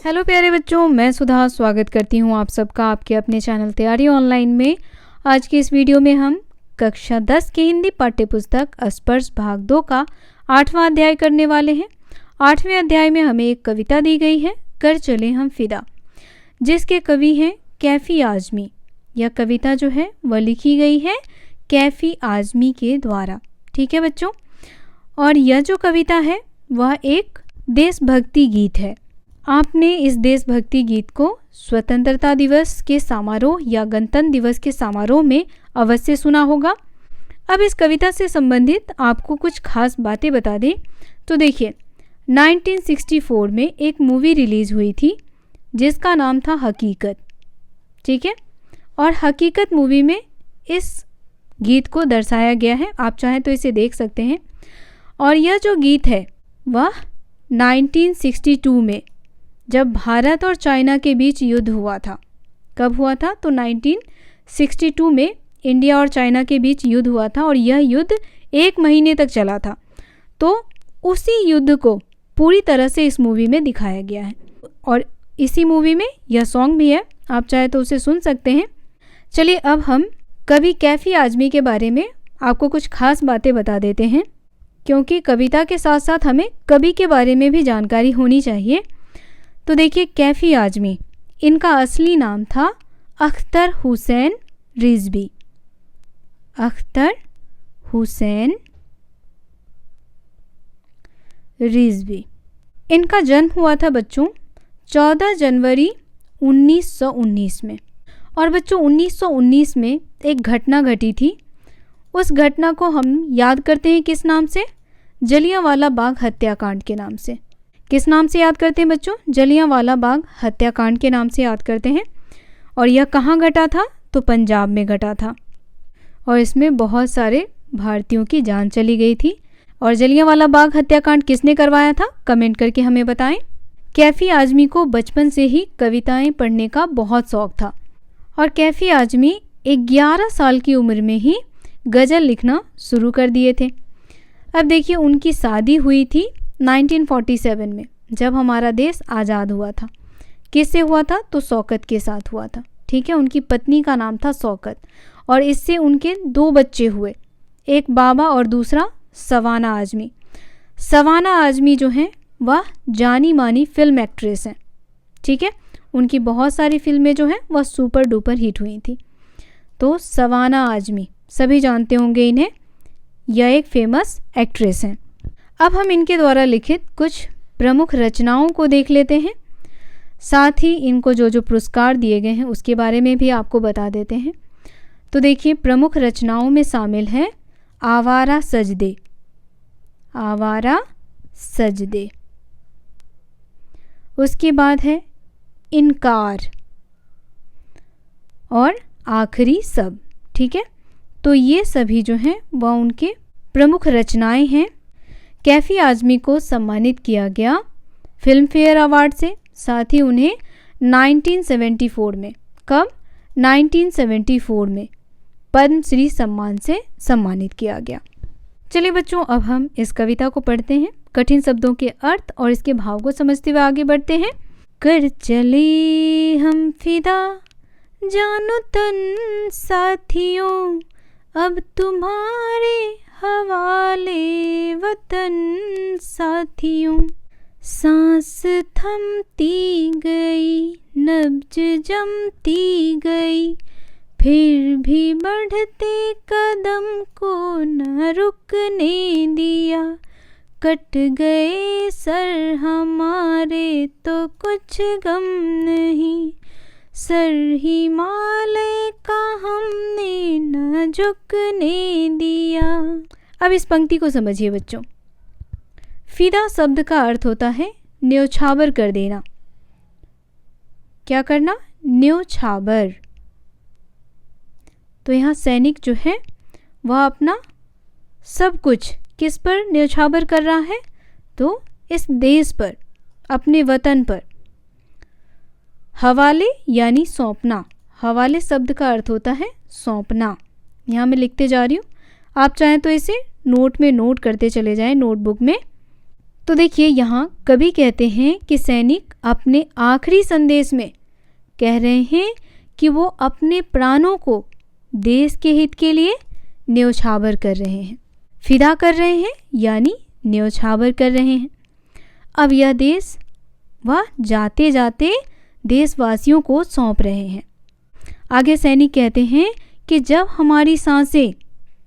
Hello प्यारे बच्चों, मैं सुधा स्वागत करती हूँ आप सबका आपके अपने चैनल तैयारी ऑनलाइन में। आज की इस वीडियो में हम कक्षा 10 की हिंदी पाठ्यपुस्तक स्पर्श भाग 2 का 8वां अध्याय करने वाले हैं। 8वें अध्याय में हमें एक कविता दी गई है, कर चले हम फिदा, जिसके कवि हैं कैफी आजमी। यह कविता जो है वह लिखी गई है कैफी आजमी के द्वारा। ठीक है बच्चों, और यह जो कविता है वह एक देशभक्ति गीत है। आपने इस देशभक्ति गीत को स्वतंत्रता दिवस के समारोह या गणतंत्र दिवस के समारोह में अवश्य सुना होगा। अब इस कविता से संबंधित आपको कुछ खास बातें बता दें तो देखिए, 1964 में एक मूवी रिलीज़ हुई थी जिसका नाम था हकीकत। ठीक है, और हकीकत मूवी में इस गीत को दर्शाया गया है। आप चाहें तो इसे देख सकते हैं। और यह जो गीत है वह 1962 में, जब भारत और चाइना के बीच युद्ध हुआ था। कब हुआ था? तो 1962 में इंडिया और चाइना के बीच युद्ध हुआ था, और यह युद्ध 1 महीने तक चला था। तो उसी युद्ध को पूरी तरह से इस मूवी में दिखाया गया है, और इसी मूवी में यह सॉन्ग भी है। आप चाहे तो उसे सुन सकते हैं। चलिए अब हम कवि कैफी आजमी के बारे में आपको कुछ खास बातें बता देते हैं, क्योंकि कविता के साथ साथ हमें कवि के बारे में भी जानकारी होनी चाहिए। तो देखिए, कैफी आजमी, इनका असली नाम था अख्तर हुसैन रिजवी। अख्तर हुसैन रिजवी। इनका जन्म हुआ था बच्चों 14 जनवरी 1919 में। और बच्चों 1919 में एक घटना घटी थी। उस घटना को हम याद करते हैं किस नाम से? जलियांवाला बाग हत्याकांड के नाम से। किस नाम से याद करते हैं बच्चों? जलियांवाला बाग हत्याकांड के नाम से याद करते हैं। और यह कहाँ घटा था? तो पंजाब में घटा था, और इसमें बहुत सारे भारतीयों की जान चली गई थी। और जलियांवाला बाग हत्याकांड किसने करवाया था? कमेंट करके हमें बताएं। कैफी आजमी को बचपन से ही कविताएं पढ़ने का बहुत शौक था, और कैफी आजमी 11 साल की उम्र में ही गज़ल लिखना शुरू कर दिए थे। अब देखिए, उनकी शादी हुई थी 1947 में, जब हमारा देश आज़ाद हुआ था। किससे हुआ था? तो शौकत के साथ हुआ था। ठीक है, उनकी पत्नी का नाम था शौकत, और इससे उनके 2 बच्चे हुए, एक बाबा और दूसरा सवाना आजमी। सवाना आजमी जो हैं वह जानी मानी फिल्म एक्ट्रेस हैं। ठीक है, उनकी बहुत सारी फिल्में जो हैं वह सुपर डुपर हिट हुई थी। तो सवाना आजमी सभी जानते होंगे इन्हें, यह एक फेमस एक्ट्रेस हैं। अब हम इनके द्वारा लिखित कुछ प्रमुख रचनाओं को देख लेते हैं, साथ ही इनको जो जो पुरस्कार दिए गए हैं उसके बारे में भी आपको बता देते हैं। तो देखिए, प्रमुख रचनाओं में शामिल है आवारा सजदे। आवारा सजदे। उसके बाद है इनकार और आखिरी सब। ठीक है, तो ये सभी जो हैं वह उनके प्रमुख रचनाएं हैं। कैफी आजमी को सम्मानित किया गया फिल्म फेयर अवार्ड से, साथ ही उन्हें 1974 में, कब? 1974 में पद्मश्री सम्मान से सम्मानित किया गया। चलिए बच्चों, अब हम इस कविता को पढ़ते हैं, कठिन शब्दों के अर्थ और इसके भाव को समझते हुए आगे बढ़ते हैं। कर चले हम फिदा जानो तन साथियों, अब तुम्हारे हवाले वतन साथियों। सांस थमती गई, नब्ज जमती गई, फिर भी बढ़ते कदम को न रुकने दिया। कट गए सर हमारे तो कुछ गम नहीं, सर हिमालय का हमने न झुकने दिया। अब इस पंक्ति को समझिए बच्चों। फिदा शब्द का अर्थ होता है न्योछावर कर देना। क्या करना? न्योछावर। तो यहाँ सैनिक जो है वह अपना सब कुछ किस पर न्योछावर कर रहा है? तो इस देश पर, अपने वतन पर। हवाले यानी सौंपना। हवाले शब्द का अर्थ होता है सौंपना। यहाँ मैं लिखते जा रही हूँ, आप चाहें तो इसे नोट में नोट करते चले जाएं, नोटबुक में। तो देखिए, यहाँ कवि कहते हैं कि सैनिक अपने आखिरी संदेश में कह रहे हैं कि वो अपने प्राणों को देश के हित के लिए न्यौछावर कर रहे हैं, फिदा कर रहे हैं, यानी न्यौछावर कर रहे हैं। अब यह देश वह जाते जाते देशवासियों को सौंप रहे हैं। आगे सैनिक कहते हैं कि जब हमारी सांसें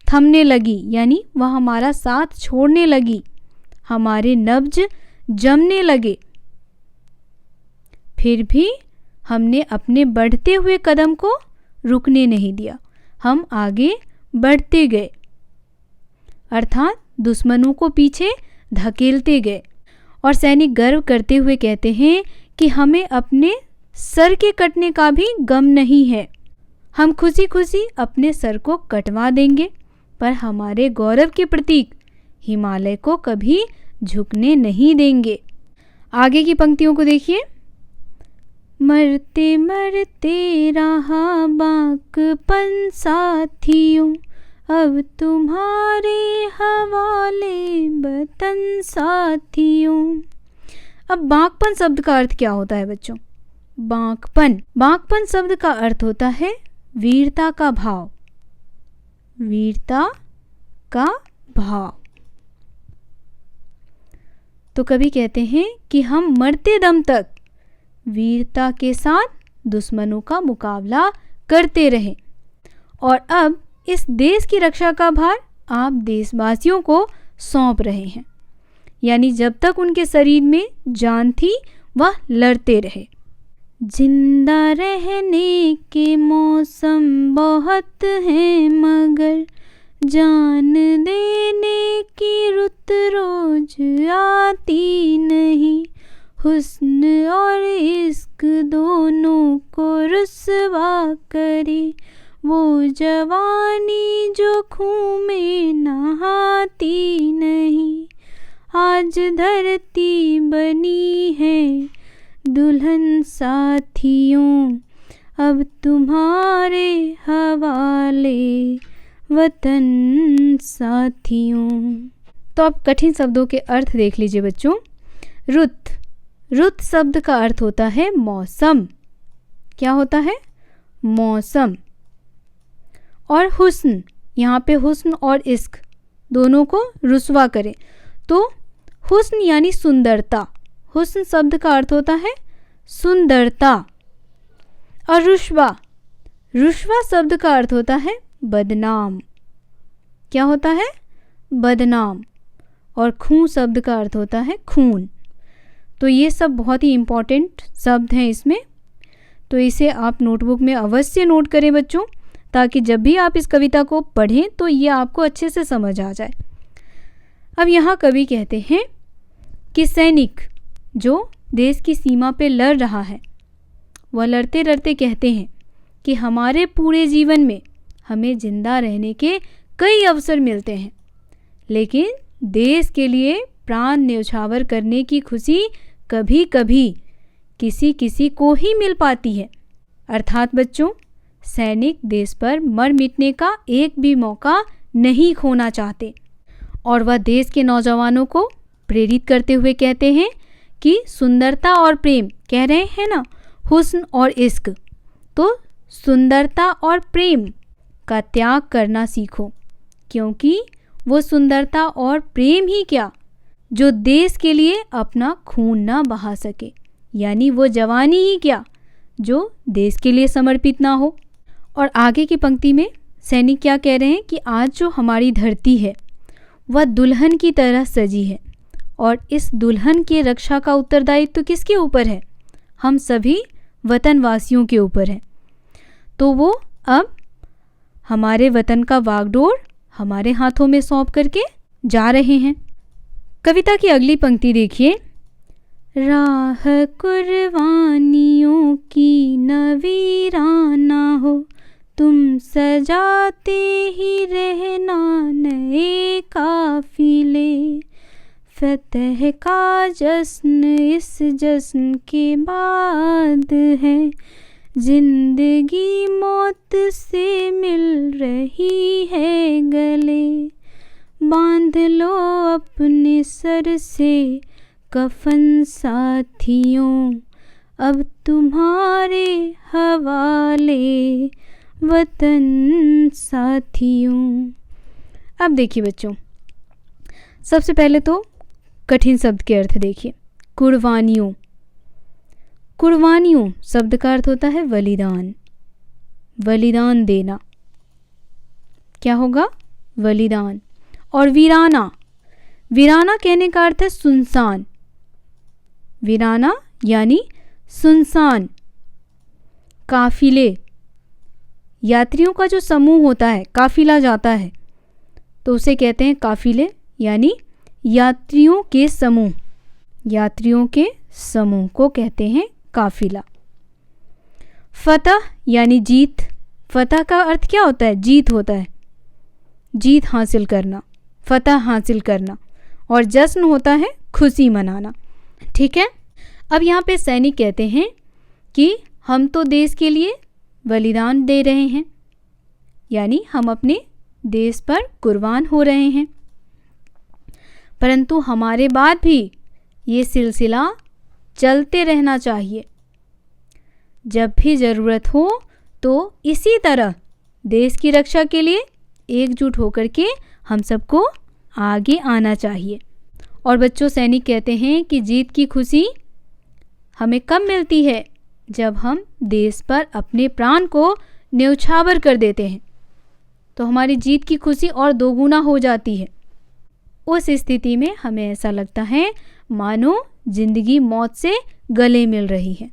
थमने लगी, यानी वह हमारा साथ छोड़ने लगी, हमारे नब्ज जमने लगे, फिर भी हमने अपने बढ़ते हुए कदम को रुकने नहीं दिया, हम आगे बढ़ते गए, अर्थात दुश्मनों को पीछे धकेलते गए। और सैनिक गर्व करते हुए कहते हैं कि हमें अपने सर के कटने का भी गम नहीं है, हम खुशी खुशी अपने सर को कटवा देंगे, पर हमारे गौरव के प्रतीक हिमालय को कभी झुकने नहीं देंगे। आगे की पंक्तियों को देखिए। मरते मरते रहा बाकपन साथियों, अब तुम्हारे हवाले वतन साथियों। अब बाकपन शब्द का अर्थ क्या होता है बच्चों? बाकपन शब्द का अर्थ होता है वीरता का भाव, वीरता का भाव। तो कवि कहते हैं कि हम मरते दम तक वीरता के साथ दुश्मनों का मुकाबला करते रहें, और अब इस देश की रक्षा का भार आप देशवासियों को सौंप रहे हैं, यानी जब तक उनके शरीर में जान थी वह लड़ते रहे। जिंदा रहने के मौसम बहुत हैं, मगर जान देने की रुत रोज आती नहीं। हुस्न और इश्क दोनों को रुसवा करे, वो जवानी जो खून में नहाती नहीं। आज धरती बनी है दुल्हन साथियों, अब तुम्हारे हवाले वतन साथियों। तो अब कठिन शब्दों के अर्थ देख लीजिए बच्चों। रुत शब्द का अर्थ होता है मौसम। क्या होता है? मौसम। और हुस्न, यहाँ पे हुस्न और इश्क दोनों को रुसवा करें, तो हुस्न यानी सुंदरता। हुस्न शब्द का अर्थ होता है सुंदरता। और रुश्वा शब्द का अर्थ होता है बदनाम। क्या होता है? बदनाम। और खून शब्द का अर्थ होता है खून। तो ये सब बहुत ही इम्पॉर्टेंट शब्द हैं इसमें, तो इसे आप नोटबुक में अवश्य नोट करें बच्चों, ताकि जब भी आप इस कविता को पढ़ें तो ये आपको अच्छे से समझ आ जाए। अब यहाँ कवि कहते हैं कि सैनिक जो देश की सीमा पे लड़ रहा है, वह लड़ते लड़ते कहते हैं कि हमारे पूरे जीवन में हमें जिंदा रहने के कई अवसर मिलते हैं, लेकिन देश के लिए प्राण न्यौछावर करने की खुशी कभी कभी किसी किसी को ही मिल पाती है। अर्थात बच्चों, सैनिक देश पर मर मिटने का एक भी मौका नहीं खोना चाहते, और वह देश के नौजवानों को प्रेरित करते हुए कहते हैं कि सुंदरता और प्रेम, कह रहे हैं ना, हुस्न और इश्क, तो सुंदरता और प्रेम का त्याग करना सीखो, क्योंकि वो सुंदरता और प्रेम ही क्या जो देश के लिए अपना खून ना बहा सके, यानी वो जवानी ही क्या जो देश के लिए समर्पित ना हो। और आगे की पंक्ति में सैनिक क्या कह रहे हैं कि आज जो हमारी धरती है वह दुल्हन की तरह सजी है, और इस दुल्हन की रक्षा का उत्तरदायित्व तो किसके ऊपर है? हम सभी वतनवासियों के ऊपर है। तो वो अब हमारे वतन का वागडोर हमारे हाथों में सौंप करके जा रहे हैं। कविता की अगली पंक्ति देखिए। राह कुर्बानियों की नवीराना हो, तुम सजाते ही रहना नए काफिले। फतह का जश्न इस जश्न के बाद है, जिंदगी मौत से मिल रही है गले, बांध लो अपने सर से कफन साथियों, अब तुम्हारे हवाले वतन साथियों। अब देखिए बच्चों, सबसे पहले तो कठिन शब्द के अर्थ देखिए। कुर्बानियों, कुर्बानियों शब्द का अर्थ होता है बलिदान, बलिदान देना, क्या होगा? बलिदान। और वीराना, वीराना कहने का अर्थ है सुनसान, वीराना यानी सुनसान। काफिले, यात्रियों का जो समूह होता है, काफिला जाता है तो उसे कहते हैं काफिले, यानी यात्रियों के समूह, यात्रियों के समूह को कहते हैं काफिला। फतह यानी जीत, फतह का अर्थ क्या होता है? जीत होता है, जीत हासिल करना, फतह हासिल करना। और जश्न होता है खुशी मनाना, ठीक है। अब यहाँ पे सैनिक कहते हैं कि हम तो देश के लिए बलिदान दे रहे हैं, यानी हम अपने देश पर कुर्बान हो रहे हैं, परंतु हमारे बाद भी ये सिलसिला चलते रहना चाहिए। जब भी ज़रूरत हो तो इसी तरह देश की रक्षा के लिए एकजुट होकर के हम सबको आगे आना चाहिए। और बच्चों, सैनिक कहते हैं कि जीत की खुशी हमें कब मिलती है? जब हम देश पर अपने प्राण को न्यौछावर कर देते हैं, तो हमारी जीत की खुशी और दोगुना हो जाती है। उस स्थिति में हमें ऐसा लगता है मानो जिंदगी मौत से गले मिल रही है।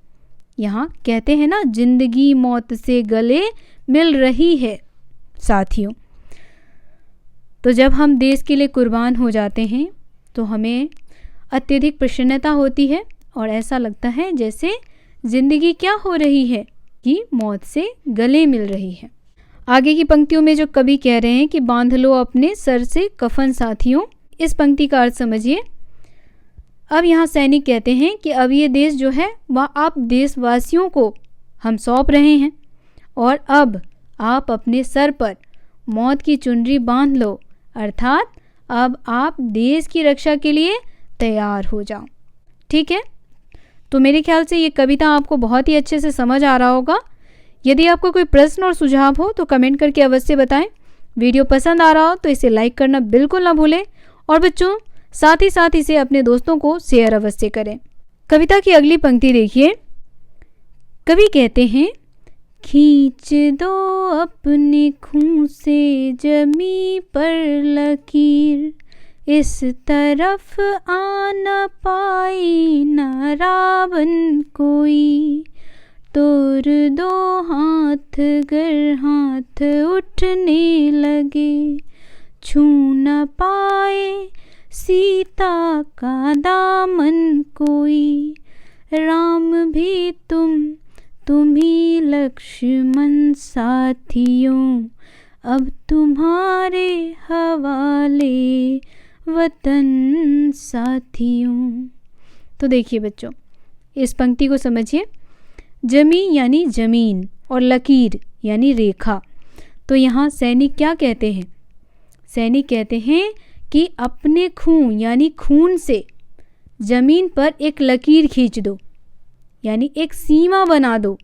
यहाँ कहते हैं ना, जिंदगी मौत से गले मिल रही है साथियों। तो जब हम देश के लिए कुर्बान हो जाते हैं तो हमें अत्यधिक प्रसन्नता होती है और ऐसा लगता है जैसे जिंदगी क्या हो रही है कि मौत से गले मिल रही है। आगे की पंक्तियों में जो कवि कह रहे हैं कि बांध लो अपने सर से कफन साथियों, इस पंक्ति का अर्थ समझिए। अब यहाँ सैनिक कहते हैं कि अब ये देश जो है वह आप देशवासियों को हम सौंप रहे हैं और अब आप अपने सर पर मौत की चुनरी बांध लो, अर्थात अब आप देश की रक्षा के लिए तैयार हो जाओ, ठीक है। तो मेरे ख्याल से ये कविता आपको बहुत ही अच्छे से समझ आ रहा होगा। यदि आपको कोई प्रश्न और सुझाव हो तो कमेंट करके अवश्य बताएं। वीडियो पसंद आ रहा हो तो इसे लाइक करना बिल्कुल ना भूलें और बच्चों साथ ही साथ इसे अपने दोस्तों को शेयर अवश्य करें। कविता की अगली पंक्ति देखिए। कवि कहते हैं, खींच दो अपने खून से जमी पर लकीर, इस तरफ आ न पाए न रावण कोई, तोड़ दो हाथ गर हाथ उठने लगे, छू न पाए सीता का दामन कोई, राम भी तुम ही लक्ष्मण साथियों, अब तुम्हारे हवाले वतन साथियों। तो देखिए बच्चों, इस पंक्ति को समझिए। जमी यानी जमीन और लकीर यानी रेखा। तो यहाँ सैनिक क्या कहते हैं? सैनिक कहते हैं कि अपने खून यानी खून से जमीन पर एक लकीर खींच दो, यानी एक सीमा बना दो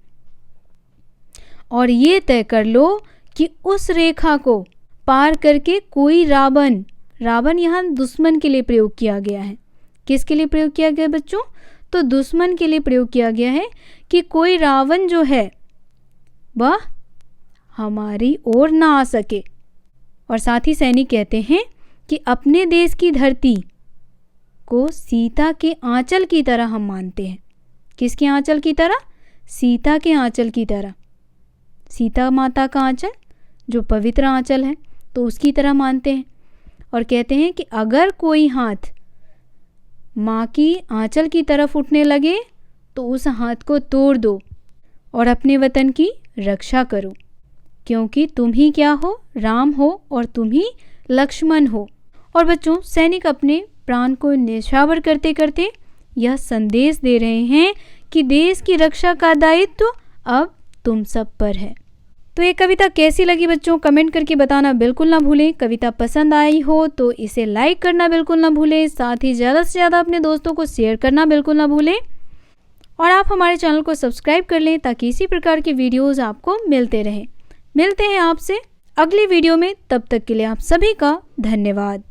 और ये तय कर लो कि उस रेखा को पार करके कोई रावण, रावण यहाँ दुश्मन के लिए प्रयोग किया गया है। किसके लिए प्रयोग किया गया बच्चों? तो दुश्मन के लिए प्रयोग किया गया है कि कोई रावण जो है वह हमारी ओर ना आ सके। और साथ ही सैनिक कहते हैं कि अपने देश की धरती को सीता के आंचल की तरह हम मानते हैं। किसके आंचल की तरह? सीता के आंचल की तरह। सीता माता का आंचल जो पवित्र आंचल है तो उसकी तरह मानते हैं और कहते हैं कि अगर कोई हाथ माँ की आंचल की तरफ उठने लगे तो उस हाथ को तोड़ दो और अपने वतन की रक्षा करो, क्योंकि तुम ही क्या हो? राम हो और तुम ही लक्ष्मण हो। और बच्चों, सैनिक अपने प्राण को न्यौछावर करते करते यह संदेश दे रहे हैं कि देश की रक्षा का दायित्व अब तुम सब पर है। तो ये कविता कैसी लगी बच्चों, कमेंट करके बताना बिल्कुल ना भूलें। कविता पसंद आई हो तो इसे लाइक करना बिल्कुल ना भूलें, साथ ही ज़्यादा से ज़्यादा अपने दोस्तों को शेयर करना बिल्कुल ना भूलें और आप हमारे चैनल को सब्सक्राइब कर लें ताकि इसी प्रकार की वीडियोज़ आपको मिलते रहें। मिलते हैं आपसे अगली वीडियो में, तब तक के लिए आप सभी का धन्यवाद।